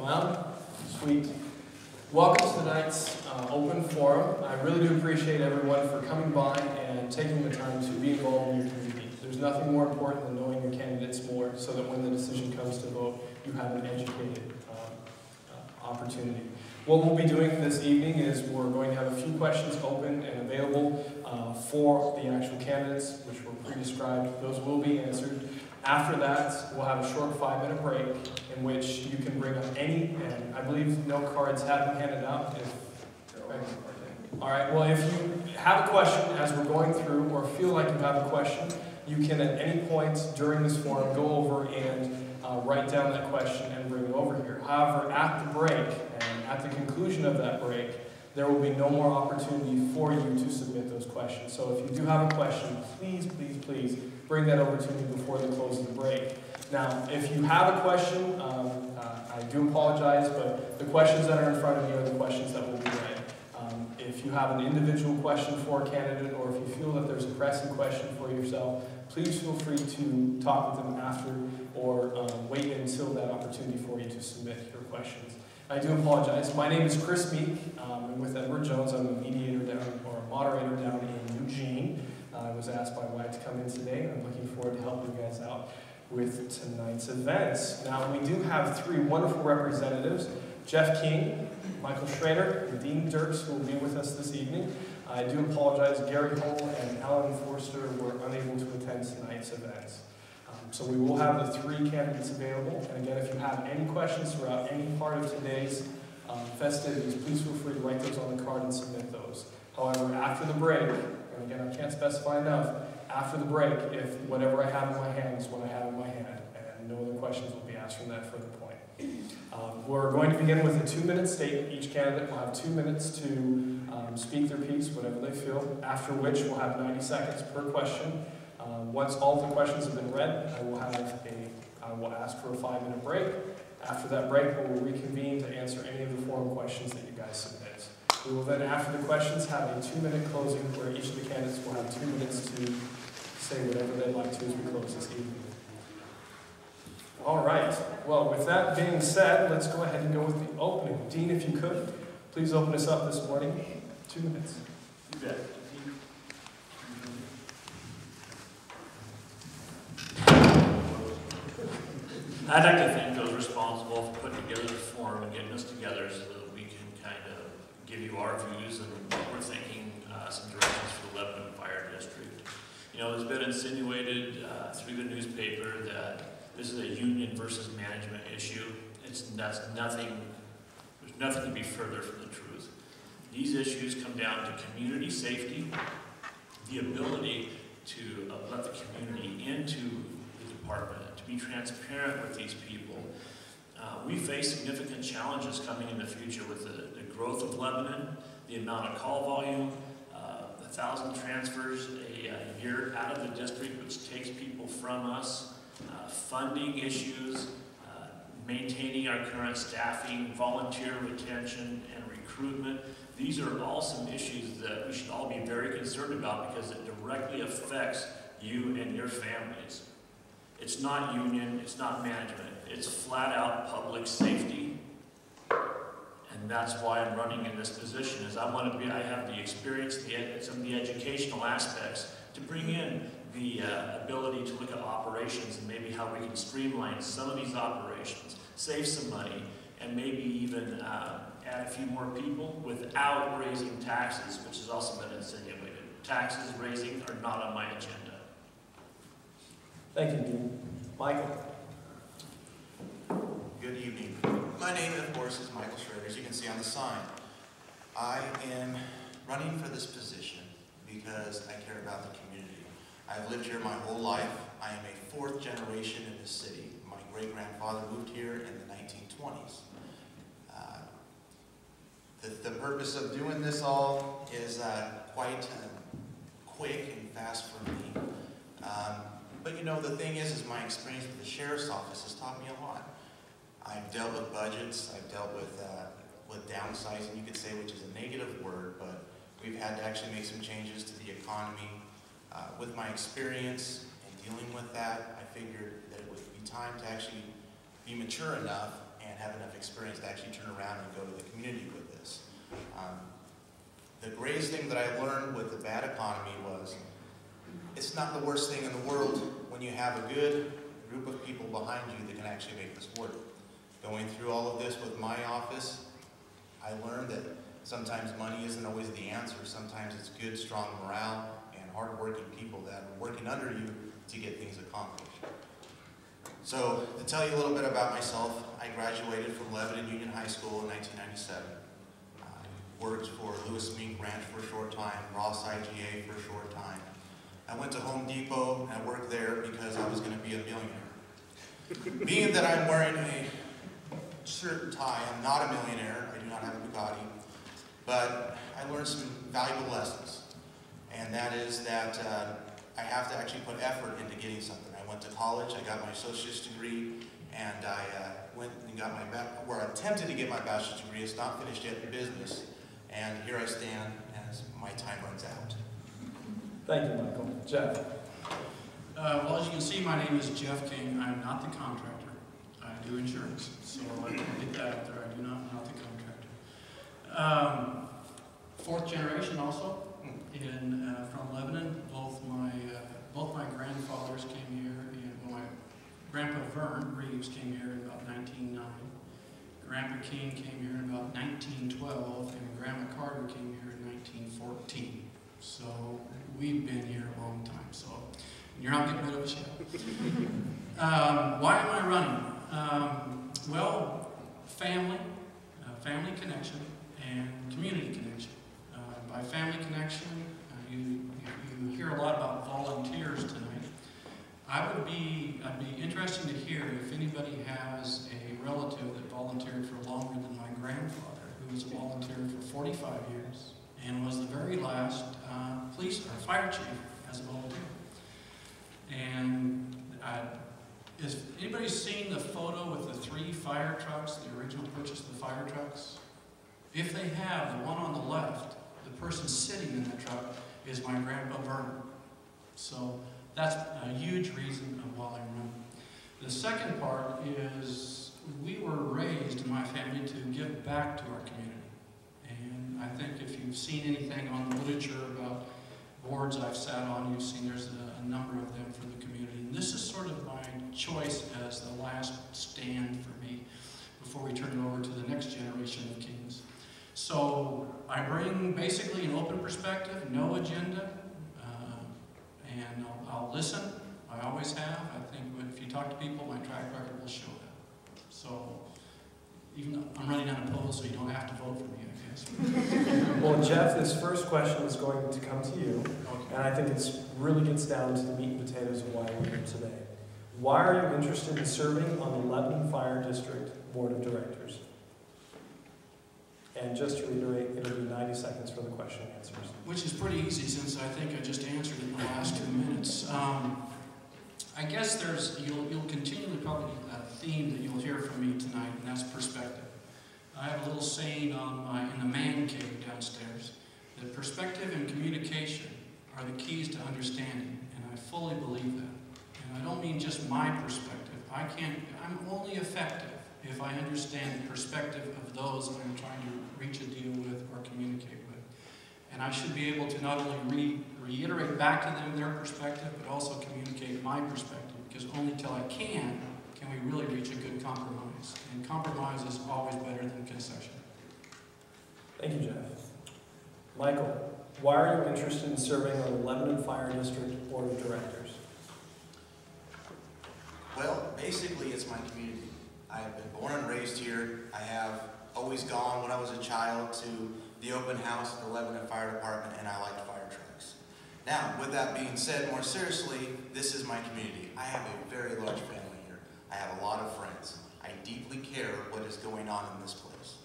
around. Sweet. Welcome to tonight's open forum. I really do appreciate everyone for coming by and taking the time to be involved in your community. There's nothing more important than knowing your candidates more so that when the decision comes to vote, you have an educated opportunity. What we'll be doing this evening is we're going to have a few questions open and available for the actual candidates, which were pre-described. Those will be answered. After that, we'll have a short 5-minute break in which you can bring up any, and I believe no cards have been handed out. All right, well, if you have a question as we're going through or feel like you have a question, you can at any point during this forum go over and write down that question and bring it over here. However, at the break and at the conclusion of that break, there will be no more opportunity for you to submit those questions. So if you do have a question, please bring that over to me before the close of the break. Now, if you have a question, I do apologize, but the questions that are in front of you are the questions that will be read. If you have an individual question for a candidate, or if you feel that there's a pressing question for yourself, please feel free to talk with them after, or wait until that opportunity for you to submit your questions. I do apologize. My name is Chris Meek. I'm with Edward Jones. I'm a mediator down, or a moderator down in Eugene. I was asked by Wyatt to come in today, and I'm looking forward to helping you guys out with tonight's events. Now, we do have 3 wonderful representatives, Jeff King, Michael Schrader, and Dean Dirks, who will be with us this evening. I do apologize, Gary Hull and Alan Forster were unable to attend tonight's events. So we will have the 3 candidates available. And again, if you have any questions throughout any part of today's festivities, please feel free to write those on the card and submit those. However, after the break, and again, I can't specify enough, after the break, if whatever I have in my hand is what I have in my hand, and no other questions will be asked from that further point. We're going to begin with a 2-minute statement. Each candidate will have 2 minutes to speak their piece, whatever they feel, after which we'll have 90 seconds per question. Once all of the questions have been read, I will ask for a 5-minute break. After that break, we will reconvene to answer any of the forum questions that you guys submit. We will then, after the questions, have a 2-minute closing where each of the candidates will have 2 minutes to say whatever they'd like to as we close this evening. All right. Well, with that being said, let's go ahead and go with the opening. Dean, if you could, please open us up this morning. 2 minutes. You bet. I'd like to thank those responsible for putting together the forum and getting us together so that we can kind of give you our views and what we're thinking, some directions for the Lebanon Fire District. You know, it's been insinuated through the newspaper that this is a union versus management issue. There's nothing to be further from the truth. These issues come down to community safety, the ability to let the community into the department, to be transparent with these people. We face significant challenges coming in the future with the growth of Lebanon, the amount of call volume, 1,000 transfers a year out of the district, which takes people from us, funding issues, maintaining our current staffing, volunteer retention, and recruitment. These are all some issues that we should all be very concerned about because it directly affects you and your families. It's not union, it's not management, it's flat out public safety. And that's why I'm running in this position, is I have the experience, some of the educational aspects to bring in the ability to look at operations and maybe how we can streamline some of these operations, save some money, and maybe even add a few more people without raising taxes, which has also been insinuated. Taxes raising are not on my agenda. Thank you, Dean. Michael. Good evening. My name, of course, is Michael Schrader, as you can see on the sign. I am running for this position because I care about the community. I've lived here my whole life. I am a 4th generation in this city. My great-grandfather moved here in the 1920s. The purpose of doing this all is quite quick and fast for me. But you know, the thing is my experience with the sheriff's office has taught me a lot. I've dealt with budgets, I've dealt with downsizing, you could say, which is a negative word, but we've had to actually make some changes to the economy. With my experience in dealing with that, I figured that it would be time to actually be mature enough and and have enough experience to actually turn around and go to the community with this. The greatest thing that I learned with the bad economy was it's not the worst thing in the world when you have a good group of people behind you that can actually make this work. Going through all of this with my office, I learned that sometimes money isn't always the answer. Sometimes it's good, strong morale and hardworking people that are working under you to get things accomplished. So, to tell you a little bit about myself, I graduated from Lebanon Union High School in 1997. I worked for Lewis Mink Ranch for a short time, Ross IGA for a short time. I went to Home Depot and I worked there because I was going to be a millionaire. Being that I'm wearing a shirt and tie, I'm not a millionaire. I do not have a Bugatti. But I learned some valuable lessons. And that is that I have to actually put effort into getting something. I went to college, I got my associate's degree, and I went and got my attempted to get my bachelor's degree. It's not finished yet in business. And here I stand as my time runs out. Thank you, Michael. Jeff? Well, as you can see, my name is Jeff King. I'm not the contractor. I do insurance. So I can get that out there. I do not the contractor. Fourth generation also from Lebanon. Both my grandfathers came here, and my Grandpa Vern Reeves came here in about 1909. Grandpa King came here in about 1912, and Grandma Carter came here in 1914. So we've been here a long time, so you're not getting rid of us yet. Why am I running? Well, family connection, and community connection. By family connection, you hear a lot about volunteers tonight. I'd be interested to hear if anybody has a relative that volunteered for longer than my grandfather, who was a volunteer for 45 years and was the very last police or fire chief as a volunteer. And has anybody seen the photo with the 3 fire trucks, the original purchase of the fire trucks? If they have, the one on the left, the person sitting in that truck is my Grandpa Vernon. So that's a huge reason of why I run. The second part is we were raised in my family to give back to our community. And I think if you've seen anything on the literature about boards I've sat on, you've seen there's a number of them for the community. And this is sort of my choice as the last stand for me before we turn it over to the next generation of kings. So I bring basically an open perspective, no agenda, and I'll listen. I always have. I think if you talk to people, my track record will show that. So even though I'm running unopposed, so you don't have to vote for me, I guess. Well, Jeff, this first question is going to come to you, Okay. and I think it really gets down to the meat and potatoes of why we're here today. Why are you interested in serving on the Lebanon Fire District Board of Directors? And just to reiterate, it'll be 90 seconds for the question and answers. Which is pretty easy since I think I just answered it in the last 2 minutes. I guess you'll continually probably a theme that you'll hear from me tonight, and that's perspective. I have a little saying in the man cave downstairs that perspective and communication are the keys to understanding, and I fully believe that. And I don't mean just my perspective. I'm only effective if I understand the perspective of those that I'm trying to reach a deal with or communicate with. And I should be able to not only reiterate back to them their perspective, but also communicate my perspective, because only till I can we really reach a good compromise. And compromise is always better than concession. Thank you, Jeff. Michael, why are you interested in serving on the Lebanon Fire District Board of Directors? Well, basically it's my community. I have been born and raised here. I have always gone when I was a child to the open house at the Lebanon Fire Department, and I liked fire trucks. Now, with that being said, more seriously, this is my community. I have a very large family here. I have a lot of friends. I deeply care what is going on in this place.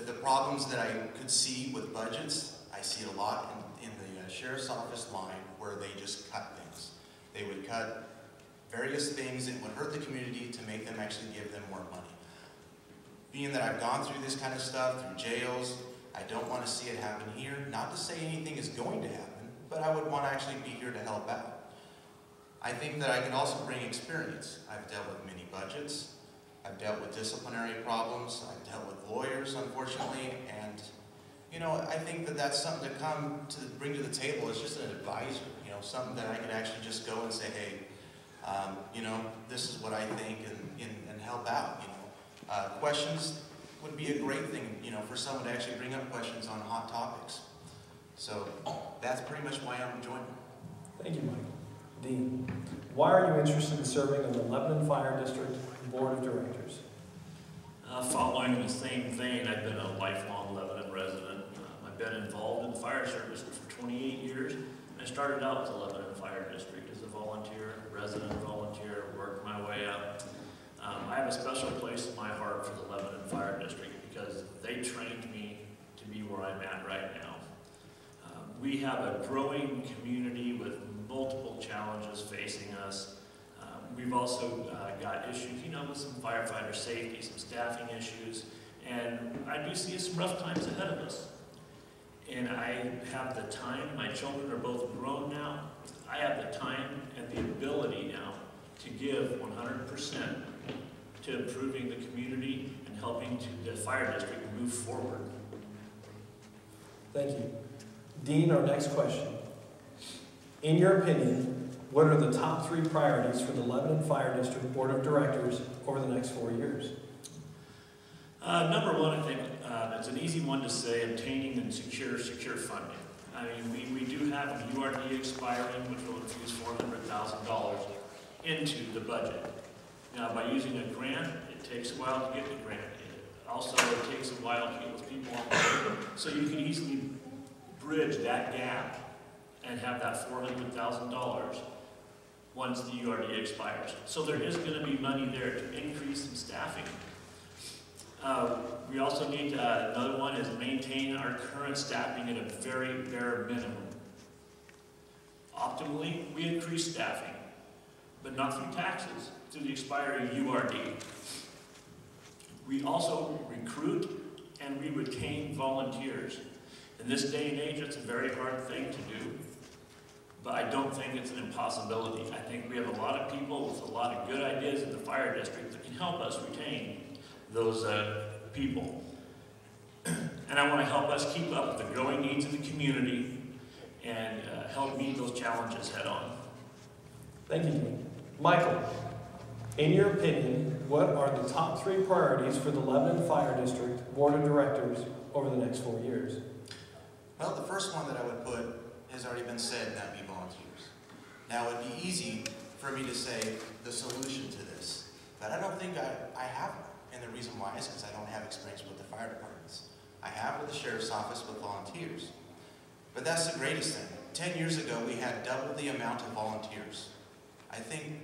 The problems that I could see with budgets, I see a lot in the sheriff's office line where they just cut things. They would cut various things that would hurt the community to make them actually give them more money. Being that I've gone through this kind of stuff, through jails, I don't want to see it happen here. Not to say anything is going to happen, but I would want to actually be here to help out. I think that I can also bring experience. I've dealt with many budgets. I've I've dealt with disciplinary problems, I've dealt with lawyers, unfortunately, and you know, I think that that's something to bring to the table as just an advisor, you know, something that I could actually just go and say, hey, you know, this is what I think, and help out, you know. Questions would be a great thing, you know, for someone to actually bring up questions on hot topics. So that's pretty much why I'm joining. Thank you, Mike. Dean, why are you interested in serving on the Lebanon Fire District Board of Directors? Following the same vein, I've been a lifelong Lebanon resident. I've been involved in the fire service for 28 years. I started out with the Lebanon Fire District as a volunteer, resident volunteer, worked my way up. I have a special place in my heart for the Lebanon Fire District because they trained me to be where I'm at right now. We have a growing community with multiple challenges facing us. We've also got issues, you know, with some firefighter safety, some staffing issues, and I do see some rough times ahead of us. And I have the time, my children are both grown now, I have the time and the ability now to give 100% to improving the community and helping the fire district move forward. Thank you. Dean, our next question. In your opinion, what are the top 3 priorities for the Lebanon Fire District Board of Directors over the next 4 years? Number one, I think it's an easy one to say, obtaining and secure funding. I mean, we do have an URD expiring, which will infuse $400,000 into the budget. Now, by using a grant, it takes a while to get the grant. It takes a while to get those people on board. So you can easily bridge that gap and have that $400,000 once the URD expires. So there is going to be money there to increase some staffing. We also need another one is maintain our current staffing at a very bare minimum. Optimally, we increase staffing, but not through taxes, through the expiring URD. We also recruit and we retain volunteers. In this day and age, it's a very hard thing to do, but I don't think it's an impossibility. I think we have a lot of people with a lot of good ideas in the fire district that can help us retain those people. And I want to help us keep up with the growing needs of the community and help meet those challenges head on. Thank you, Dean. Michael, in your opinion, what are the top 3 priorities for the Lebanon Fire District Board of Directors over the next 4 years? Well, the first one that I would put has already been said, and that would be volunteers. Now, it would be easy for me to say the solution to this, but I don't think I have one. And the reason why is because I don't have experience with the fire departments. I have with the sheriff's office with volunteers. But that's the greatest thing. 10 years ago, we had double the amount of volunteers. I think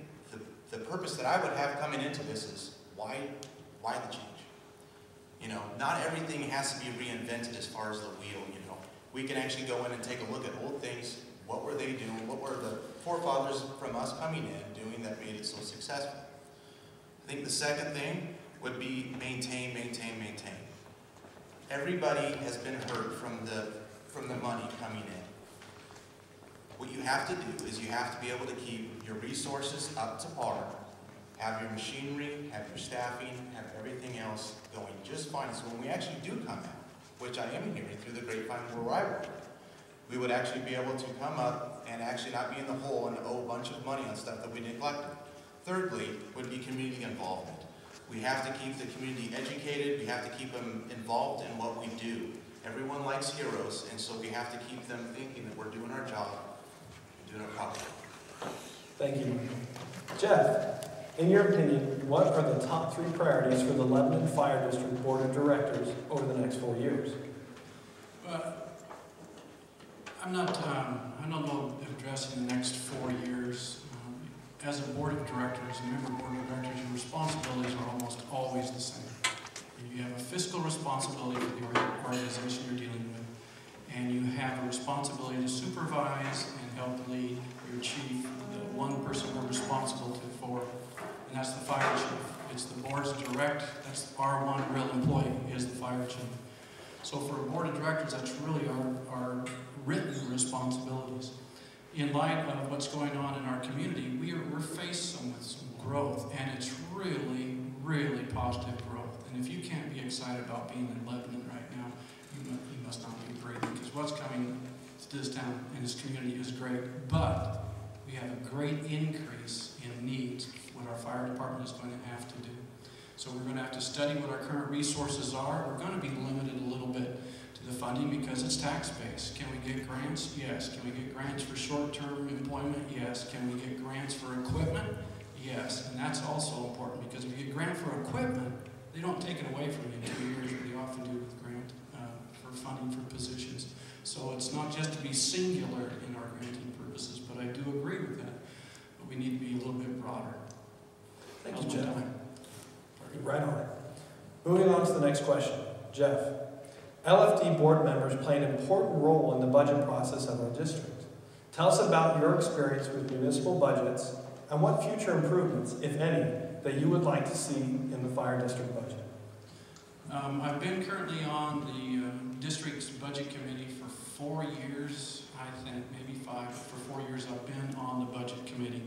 the purpose that I would have coming into this is why the change? You know, not everything has to be reinvented as far as the wheel, you know. We can actually go in and take a look at old things. What were they doing? What were the forefathers from us coming in doing that made it so successful? I think the second thing would be maintain. Everybody has been hurt from the money coming in. What you have to do is you have to be able to keep your resources up to par, have your machinery, have your staffing, have everything else going just fine. So when we actually do come out, which I am hearing through the grapevine where I work, we would actually be able to come up and actually not be in the hole and owe a bunch of money on stuff that we neglected. Thirdly, would be community involvement. We have to keep the community educated. We have to keep them involved in what we do. Everyone likes heroes, and so we have to keep them thinking that we're doing our job and doing it properly. Thank you. Jeff, in your opinion, what are the top 3 priorities for the Lebanon Fire District Board of Directors over the next 4 years? I don't know addressing the next 4 years. As a board of directors, a member board of directors, your responsibilities are almost always the same. You have a fiscal responsibility for the organization you're dealing with, and you have a responsibility to supervise and help lead your chief, the one person we're responsible for, and that's the fire chief. It's the board's direct, that's our one real employee, is the fire chief. So for a board of directors, that's really our written responsibilities. In light of what's going on in our community, we're faced with some growth, and it's really, really positive. excited about being in Lebanon right now, you must not be great, because what's coming to this town and this community is great. But we have a great increase in needs, what our fire department is going to have to do. So we're going to have to study what our current resources are. We're going to be limited a little bit to the funding because it's tax-based. Can we get grants? Yes. Can we get grants for short-term employment? Yes. Can we get grants for equipment? Yes. And that's also important, because if you get grant for equipment, they don't take it away from you in 2 years, but they often do with grant for funding for positions. So it's not just to be singular in our granting purposes, but I do agree with that. But we need to be a little bit broader. Thank you, Jeff. Right on it. Moving on to the next question. Jeff, LFD board members play an important role in the budget process of our district. Tell us about your experience with municipal budgets and what future improvements, if any, that you would like to see in the fire district budget. I've been currently on the district's budget committee for 4 years, I think, maybe 5. For 4 years I've been on the budget committee.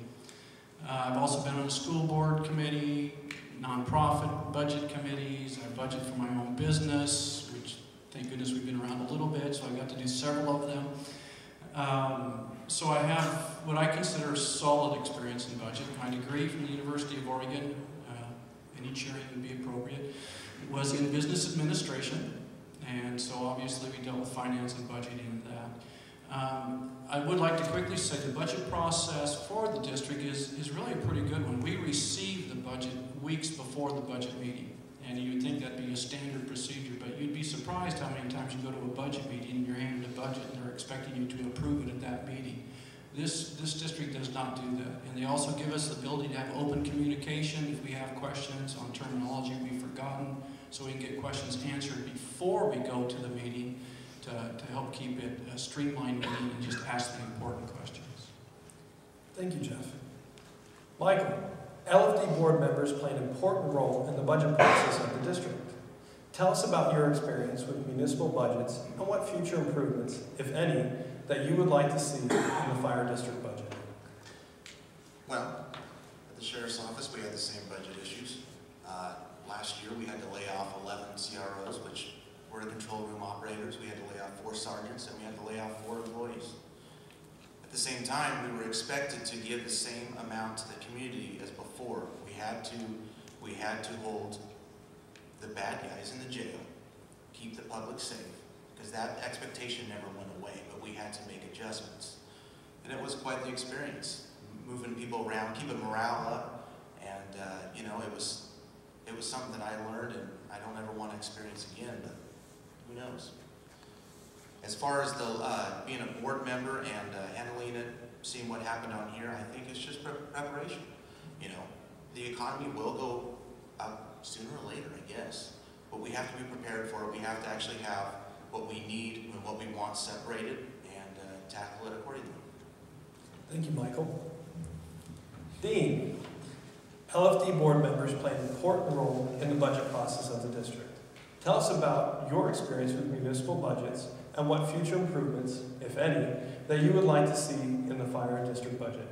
I've also been on the school board committee, nonprofit budget committees. I budget for my own business, which thank goodness we've been around a little bit, so I got to do several of them. So I have what I consider a solid experience in budget. My degree from the University of Oregon, any cheering would be appropriate, was in business administration, and so obviously we dealt with finance and budgeting and that. I would like to quickly say the budget process for the district is really a pretty good one. We receive the budget weeks before the budget meeting, and you would think that'd be a standard procedure, but you'd be surprised how many times you go to a budget meeting and you're handed a budget and they're expecting you to approve it at that meeting. This district does not do that, and they also give us the ability to have open communication if we have questions on terminology we've forgotten, so we can get questions answered before we go to the meeting to help keep it a streamlined meeting and just ask the important questions. Thank you, Jeff. Michael, LFD board members play an important role in the budget process of the district. Tell us about your experience with municipal budgets and what future improvements, if any, that you would like to see in the fire district budget. Well, at the sheriff's office, we had the same budget issues. Last year, we had to lay off 11 CROs, which were control room operators. We had to lay off 4 sergeants, and we had to lay off 4 employees. At the same time, we were expected to give the same amount to the community as before. We had to hold the bad guys in the jail, keep the public safe, because that expectation never went away, but we had to make adjustments. And it was quite the experience, moving people around, keeping morale up, and you know, it was something that I learned, and I don't ever want to experience again, but who knows. As far as the being a board member and handling it, seeing what happened on here, I think it's just preparation. You know, the economy will go up sooner or later, I guess, but we have to be prepared for it. We have to actually have what we need and what we want separated and tackle it accordingly. Thank you, Michael. Dean, LFD board members play an important role in the budget process of the district. Tell us about your experience with municipal budgets and what future improvements, if any, that you would like to see in the fire district budget.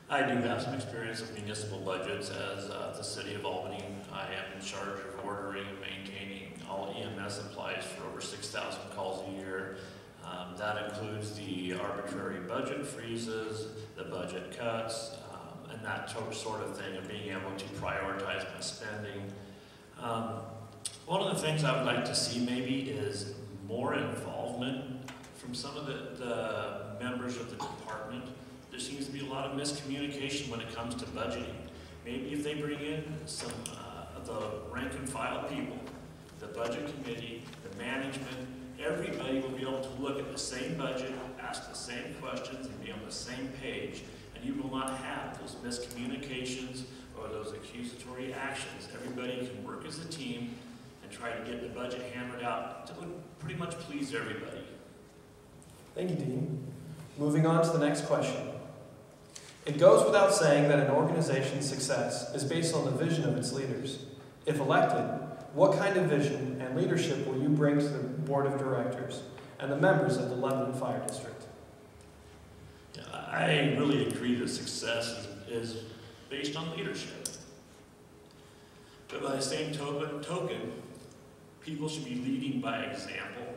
I do have some experience with municipal budgets as the City of Albany. I am in charge of ordering and maintaining all EMS supplies for over 6,000 calls a year. That includes the arbitrary budget freezes, the budget cuts, and that sort of thing of being able to prioritize my spending. One of the things I would like to see maybe is more involvement from some of the members of the department. There seems to be a lot of miscommunication when it comes to budgeting. Maybe if they bring in some of the rank and file people, the budget committee, the management, everybody will be able to look at the same budget, ask the same questions, and be on the same page. And you will not have those miscommunications or those accusatory actions. Everybody can work as a team and try to get the budget hammered out to pretty much please everybody. Thank you, Dean. Moving on to the next question. It goes without saying that an organization's success is based on the vision of its leaders. If elected, what kind of vision and leadership will you bring to the board of directors and the members of the Lebanon Fire District? Yeah, I really agree that success is based on leadership. But by the same token, People should be leading by example.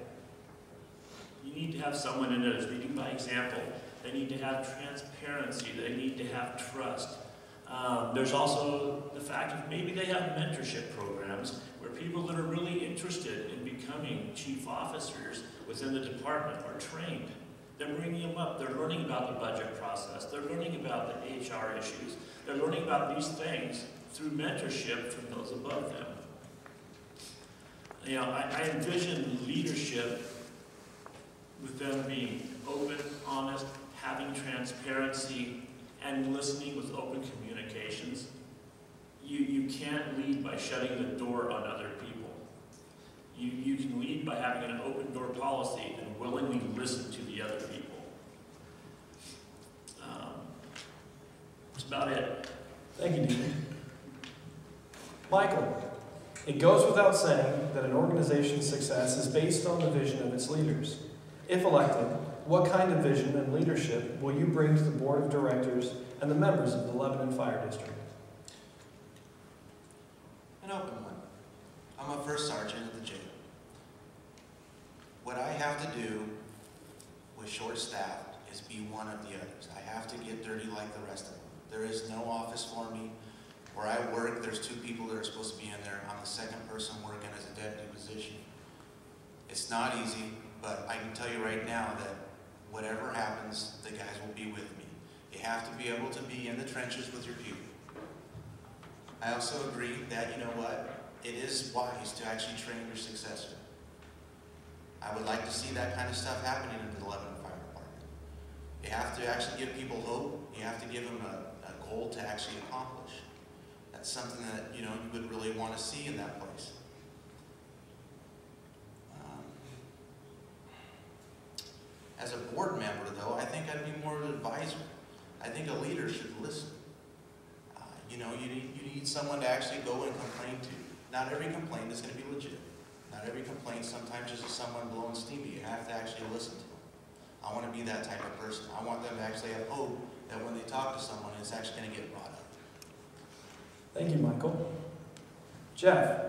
You need to have someone in there that's leading by example. They need to have transparency. They need to have trust. There's also the fact of maybe they have mentorship programs where people that are really interested in becoming chief officers within the department are trained. They're bringing them up. They're learning about the budget process. They're learning about the HR issues. They're learning about these things through mentorship from those above them. You know, I envision leadership with them being open, honest, having transparency, and listening with open communications. You can't lead by shutting the door on other people. You can lead by having an open door policy and willingly listen to the other people. That's about it. Thank you, Dean. Michael, it goes without saying that an organization's success is based on the vision of its leaders. If elected, what kind of vision and leadership will you bring to the board of directors and the members of the Lebanon Fire District? An open one. I'm a first sergeant at the jail. What I have to do with short staff is be one of the others. I have to get dirty like the rest of them. There is no office for me. Where I work, there's 2 people that are supposed to be in there. I'm the second person working as a deputy position. It's not easy, but I can tell you right now that whatever happens, the guys will be with me. You have to be able to be in the trenches with your people. I also agree that, you know what, it is wise to actually train your successor. I would like to see that kind of stuff happening in the Lebanon Fire Department. You have to actually give people hope. You have to give them a goal to actually accomplish. That's something that, you know, you would really want to see in that place. As a board member, though, I think I'd be more of an advisor. I think a leader should listen. You know, you need someone to actually go and complain to. Not every complaint is going to be legit. Not every complaint sometimes is just someone blowing steamy. You have to actually listen to them. I want to be that type of person. I want them to actually have hope that when they talk to someone, it's actually going to get brought up. Thank you, Michael. Jeff,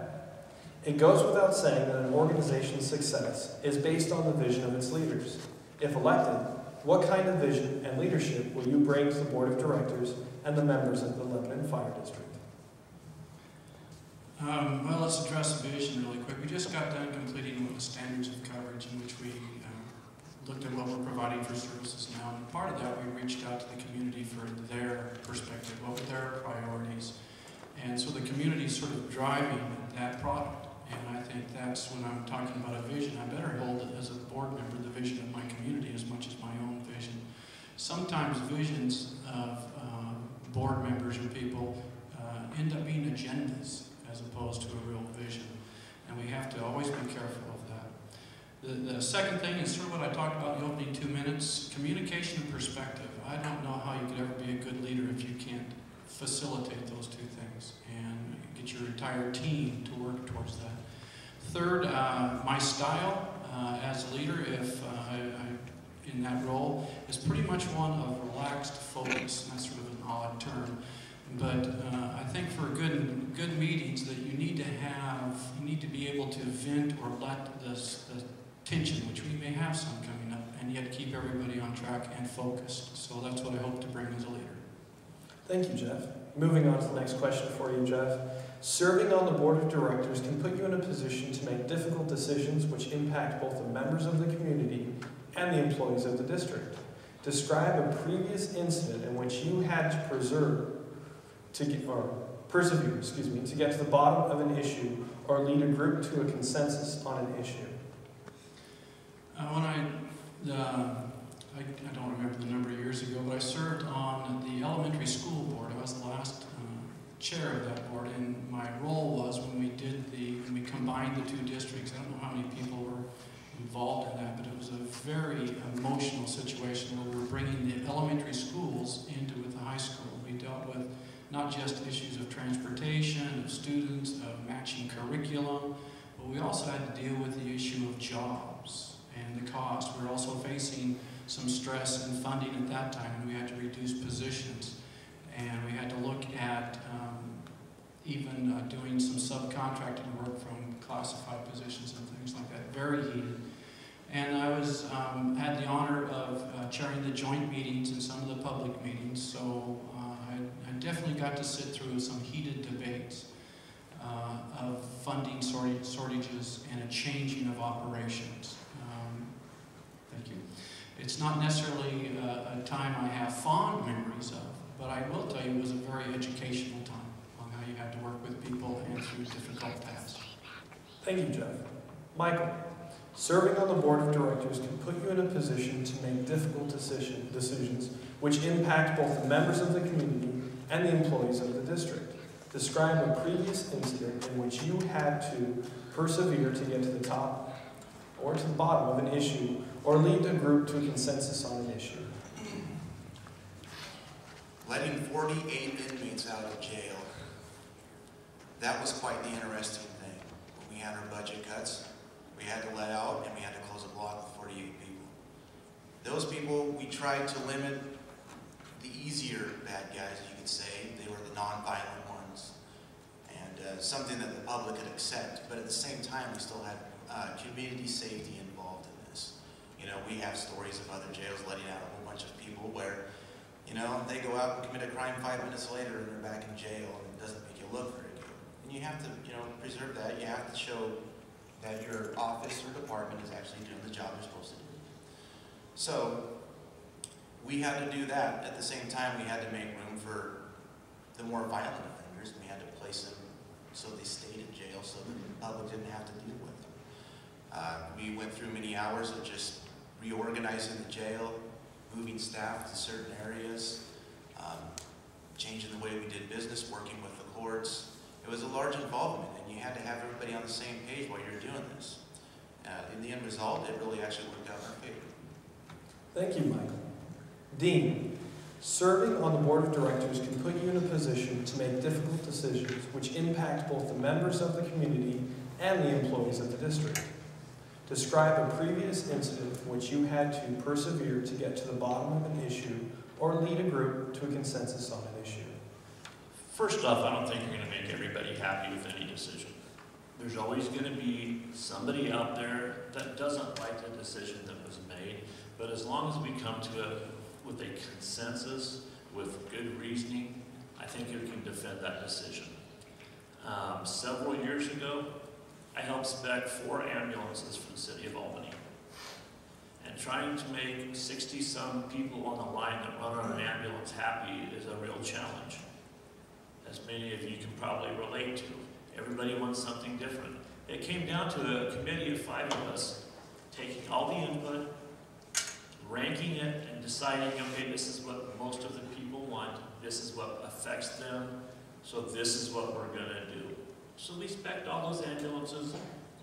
it goes without saying that an organization's success is based on the vision of its leaders. If elected, what kind of vision and leadership will you bring to the board of directors and the members of the Lebanon Fire District? Well, let's address the vision really quick. We just got done completing the standards of coverage in which we looked at what we're providing for services now. And part of that, we reached out to the community for their perspective, what were their priorities. And so the community is sort of driving that product. And I think that's when I'm talking about a vision, I better hold it as a board member, the vision of my community as much as my own vision. Sometimes visions of board members or people end up being agendas as opposed to a real vision. And we have to always be careful of that. The second thing is sort of what I talked about in the opening 2 minutes, communication and perspective. I don't know how you could ever be a good leader if you can't facilitate those 2 things and get your entire team to work towards that. Third, my style as a leader, if in that role, is pretty much one of relaxed focus. And that's sort of an odd term, but I think for good meetings that you need to be able to vent or let the tension, which we may have some coming up, and yet keep everybody on track and focused. So that's what I hope to bring as a leader. Thank you, Jeff. Moving on to the next question for you, Jeff. Serving on the board of directors can put you in a position to make difficult decisions which impact both the members of the community and the employees of the district. Describe a previous incident in which you had to persevere to get to the bottom of an issue or lead a group to a consensus on an issue. I don't remember the number of years ago, but I served on the elementary school board. I was the last chair of that board, and my role was when we combined the 2 districts. I don't know how many people were involved in that, but it was a very emotional situation where we were bringing the elementary schools into with the high school. We dealt with not just issues of transportation, of students, of matching curriculum, but we also had to deal with the issue of jobs and the cost. We were also facing some stress and funding at that time, and we had to reduce positions. And we had to look at even doing some subcontracting work from classified positions the joint meetings and some of the public meetings, so I definitely got to sit through some heated debates of funding shortages and a changing of operations. Thank you. It's not necessarily a time I have fond memories of, but I will tell you it was a very educational time on how you had to work with people and through difficult tasks. Thank you, Jeff. Michael, serving on the board of directors can put you in a position to make difficult decisions which impact both the members of the community and the employees of the district. Describe a previous incident in which you had to persevere to get to the top or to the bottom of an issue or lead a group to a consensus on an issue. Letting 48 inmates out of jail. That was quite the interesting thing. When we had our budget cuts, we had to let out and we had to close a block with 48 people. Those people, we tried to limit the easier bad guys, you could say. They were the non-violent ones. And something that the public could accept. But at the same time, we still had community safety involved in this. You know, we have stories of other jails letting out a whole bunch of people where, you know, they go out and commit a crime 5 minutes later and they're back in jail and it doesn't make you look very good. And you have to, you know, preserve that. You have to show that your office or department is actually doing the job you're supposed to do. So we had to do that. At the same time, we had to make room for the more violent offenders. We had to place them so they stayed in jail so that the public didn't have to deal with them. We went through many hours of just reorganizing the jail, moving staff to certain areas, changing the way we did business, working with the courts. It was a large involvement, and you had to have everybody on the same page while you're doing this. In the end result, it really actually worked out in our favor. Thank you, Michael. Dean, serving on the board of directors can put you in a position to make difficult decisions which impact both the members of the community and the employees of the district. Describe a previous incident in which you had to persevere to get to the bottom of an issue or lead a group to a consensus on an issue. First off, I don't think you're going to make everybody happy with any decision. There's always going to be somebody out there that doesn't like the decision that was made, but as long as we come to it with a consensus, with good reasoning, I think you can defend that decision. Several years ago, I helped spec 4 ambulances for the city of Albany. And trying to make 60-some people on the line that run on an ambulance happy is a real challenge. As many of you can probably relate to. Everybody wants something different. It came down to a committee of 5 of us taking all the input, ranking it, and deciding, okay, this is what most of the people want, this is what affects them, so this is what we're going to do. So we spec'd all those ambulances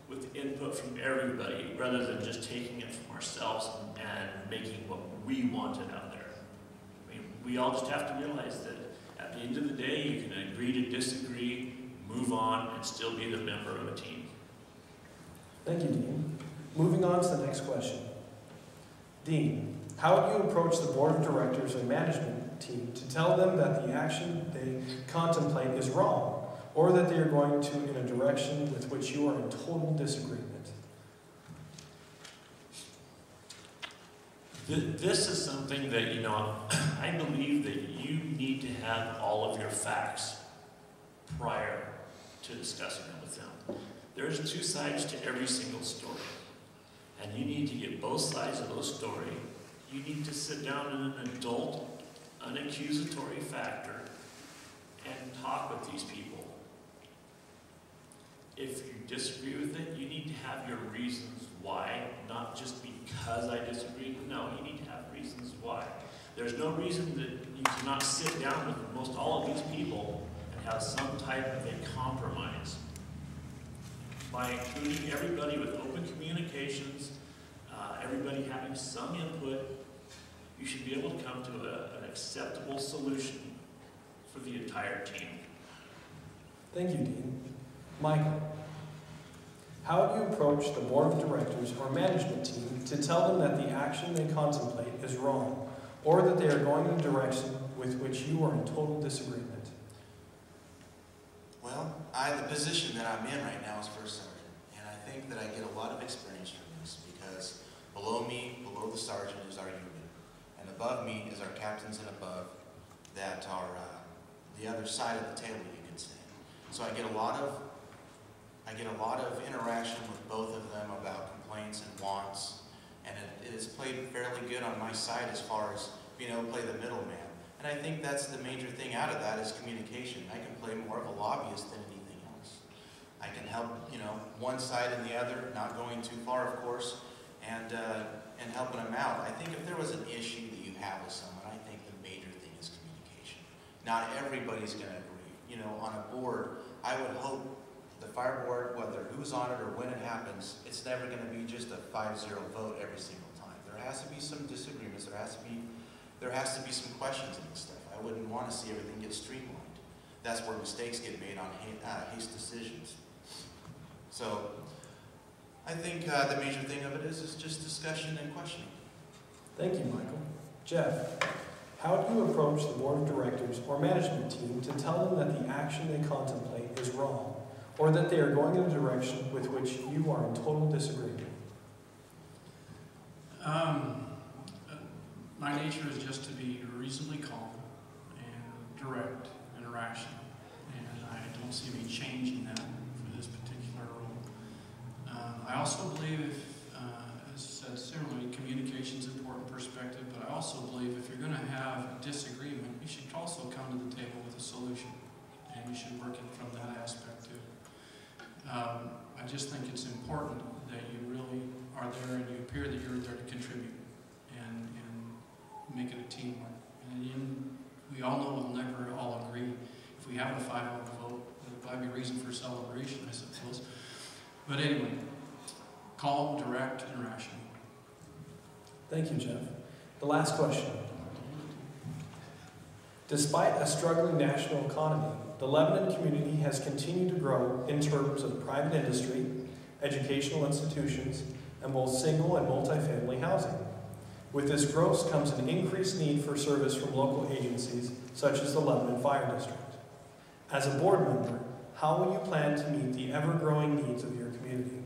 with input from everybody, rather than just taking it from ourselves and making what we wanted out there. I mean, we all just have to realize that at the end of the day, you can agree to disagree, move on, and still be the member of a team. Thank you, Dean. Moving on to the next question. Dean, how would you approach the board of directors or management team to tell them that the action they contemplate is wrong, or that they are going in a direction with which you are in total disagreement? This is something that, you know, I believe that you need to have all of your facts prior to discussing it with them. There's 2 sides to every single story, and you need to get both sides of those story. You need to sit down in an adult, unaccusatory factor and talk with these people. If you disagree with it, you need to have your reasons why, not just because I disagree. No, you need to have reasons why. There's no reason that you cannot sit down with most all of these people and have some type of a compromise. By including everybody with open communications, everybody having some input, you should be able to come to an acceptable solution for the entire team. Thank you, Dean. Michael, how do you approach the board of directors or management team to tell them that the action they contemplate is wrong, or that they are going in a direction with which you are in total disagreement? Well, the position that I'm in right now is first sergeant, and I think that I get a lot of experience from this because below me, below the sergeant, is our unit. and above me is our captains and above that are the other side of the table, you could say. So I get a lot of interaction with both of them about complaints and wants, and it is played fairly good on my side as far as being able to play the middleman. And I think that's the major thing out of that is communication. I can play more of a lobbyist than anything else. I can help, one side and the other, not going too far, of course, and helping them out. I think if there was an issue that you have with someone, I think the major thing is communication. Not everybody's going to agree. On a board, I would hope the fire board, whether who's on it or when it happens, it's never going to be just a 5-0 vote every single time. There has to be some disagreements. There has to be some questions in this stuff. I wouldn't want to see everything get streamlined. That's where mistakes get made on haste decisions. So I think the major thing of it is just discussion and questioning. Thank you, Michael. Jeff, how do you approach the board of directors or management team to tell them that the action they contemplate is wrong, or that they are going in a direction with which you are in total disagreement? My nature is just to be reasonably calm and direct and rational, and I don't see me changing that for this particular role. I also believe, as said similarly, communication is important perspective, but I also believe if you're going to have a disagreement, you should also come to the table with a solution, and you should work it from that aspect too. I just think it's important that you really are there and you appear that you're there to contribute and make it a teamwork. And we all know we'll never all agree. If we have a 5-0 vote, there'll probably be reason for celebration, I suppose. But anyway, calm, direct, and rational. Thank you, Jeff. The last question. Despite a struggling national economy, the Lebanon community has continued to grow in terms of private industry, educational institutions, and both single and multifamily housing. With this growth comes an increased need for service from local agencies, such as the Lebanon Fire District. As a board member, how will you plan to meet the ever-growing needs of your community?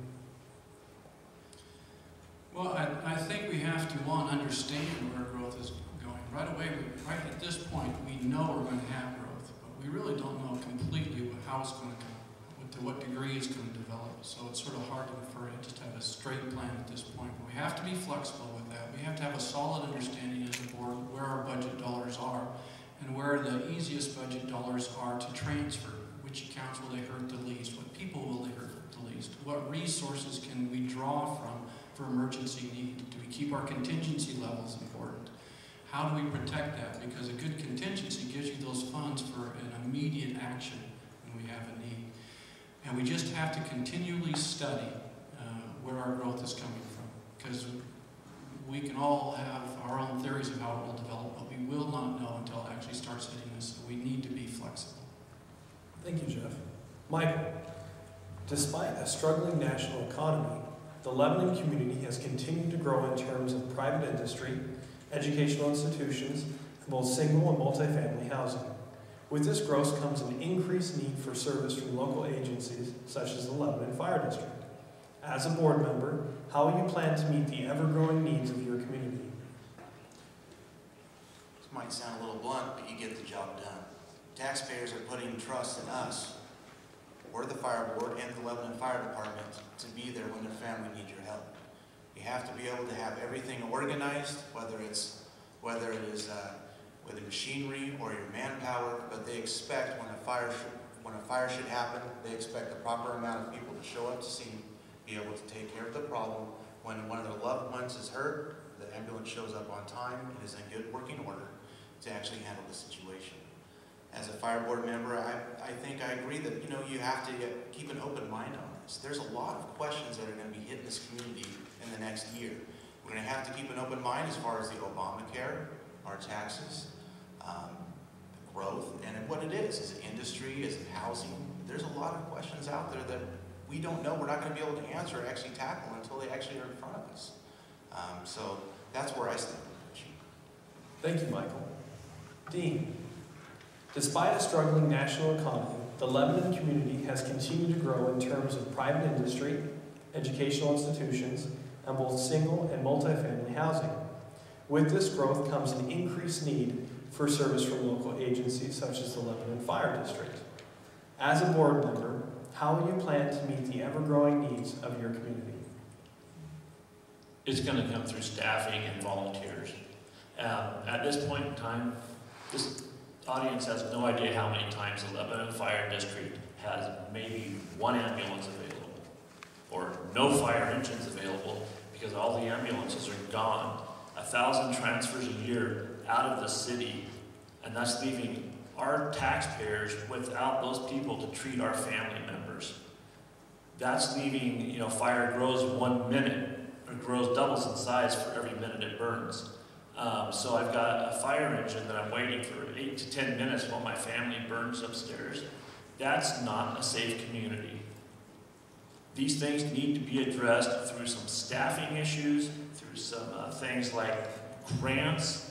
Well, I think we have to, one, understand where growth is going. Right away, right at this point, we know we're going to have growth, but we really don't know completely how it's going to come, to what degree it's going to develop. So it's sort of hard for it just to have a straight plan at this point. But we have to be flexible with that. We have to have a solid understanding as a board where our budget dollars are and where the easiest budget dollars are to transfer. Which accounts will they hurt the least? What people will they hurt the least? What resources can we draw from for emergency need? Do we keep our contingency levels important? How do we protect that? Because a good contingency gives you those funds for an immediate action when we have a need. And we just have to continually study where our growth is coming from. Because we can all have our own theories of how it will develop, but we will not know until it actually starts hitting us. So we need to be flexible. Thank you, Jeff. Michael, despite a struggling national economy, the Lebanon community has continued to grow in terms of private industry, educational institutions, and both single and multifamily housing. With this growth comes an increased need for service from local agencies, such as the Lebanon Fire District. As a board member, how will you plan to meet the ever-growing needs of your community? This might sound a little blunt, but you get the job done. Taxpayers are putting trust in us, or the fire board and the Lebanon Fire Department, to be there when their family needs your help. You have to be able to have everything organized, whether it is machinery or your manpower, but they expect when a fire should happen, they expect the proper amount of people to show up to scene, be able to take care of the problem. When one of their loved ones is hurt, the ambulance shows up on time and is in good working order to actually handle the situation. As a fire board member, I think I agree that you have to keep an open mind on this. There's a lot of questions that are going to be hitting this community in the next year. We're going to have to keep an open mind as far as the Obamacare, our taxes, growth, and what it is. Is it industry? Is it housing? There's a lot of questions out there that we don't know. We're not going to be able to answer or actually tackle until they actually are in front of us. So that's where I stand on the issue. Thank you, Michael. Dean, despite a struggling national economy, the Lebanon community has continued to grow in terms of private industry, educational institutions, and both single and multifamily housing. With this growth comes an increased need for service from local agencies such as the Lebanon Fire District. As a board member, how will you plan to meet the ever-growing needs of your community? It's going to come through staffing and volunteers. At this point in time, this audience has no idea how many times the Lebanon Fire District has maybe one ambulance available or no fire engines available because all the ambulances are gone. 1,000 transfers a year out of the city, and that's leaving our taxpayers without those people to treat our family members. That's leaving, fire grows 1 minute, or grows doubles in size for every minute it burns. So I've got a fire engine that I'm waiting for 8 to 10 minutes while my family burns upstairs. That's not a safe community. These things need to be addressed through some staffing issues, through some things like grants,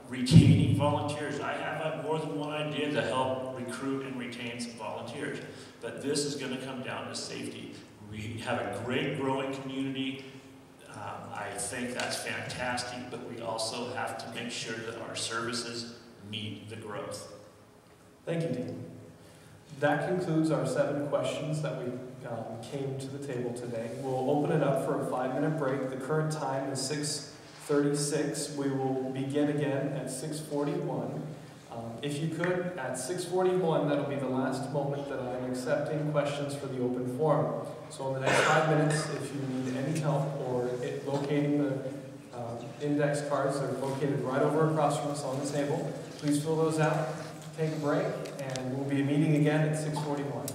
retaining volunteers. I have more than one idea to help recruit and retain some volunteers, but this is going to come down to safety. We have a great growing community. I think that's fantastic, but we also have to make sure that our services meet the growth. Thank you, Dean. That concludes our 7 questions that we came to the table today. We'll open it up for a 5-minute break. The current time is 6:36. We will begin again at 6:41. If you could, at 6:41, that'll be the last moment that I'm accepting questions for the open forum. So in the next 5 minutes, if you need any help or locating the index cards, they're located right over across from us on the table. Please fill those out, take a break, and we'll be meeting again at 6:41.